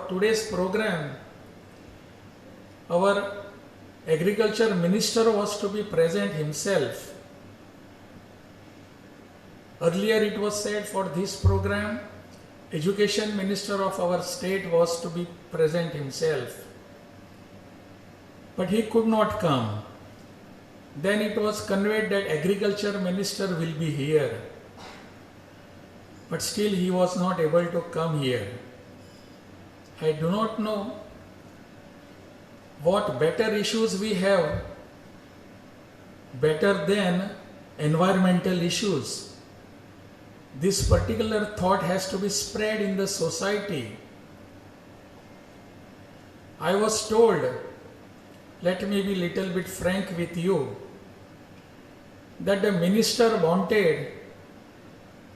today's program, our agriculture minister was to be present himself. Earlier it was said for this program, education minister of our state was to be present himself. But he could not come. Then it was conveyed that agriculture minister will be here. But still he was not able to come here. I do not know what better issues we have better than environmental issues. This particular thought has to be spread in the society. I was told, let me be little bit frank with you, that the minister wanted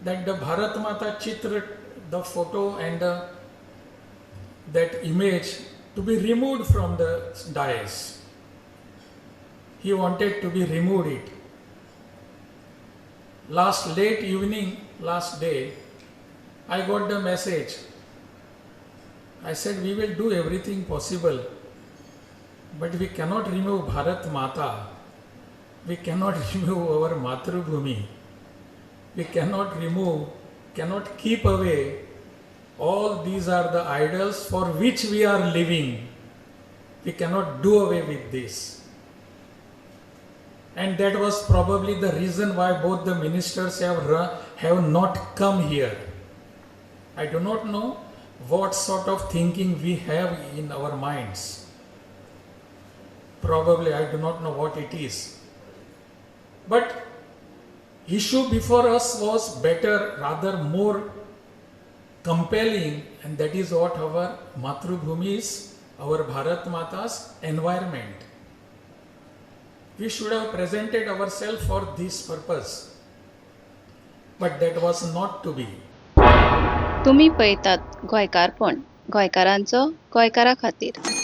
that the Bharat Mata Chitra, the photo and that image to be removed from the dais. He wanted to be removed it. Late evening, last day, I got the message. I said, we will do everything possible, but we cannot remove Bharat Mata. We cannot remove our Matrubhumi. We cannot keep away. All these are the idols for which we are living. We cannot do away with this. And that was probably the reason why both the ministers have not come here. I do not know what sort of thinking we have in our minds. Probably I do not know what it is. But issue before us was better, rather more compelling, and that is what our Matrubhumi is, our Bharat Mata's environment. We should have presented ourselves for this purpose, but that was not to be. तुम्ही पळयतात गोंयकारपण, गोंयकारांचो गोंयकारा खातीर.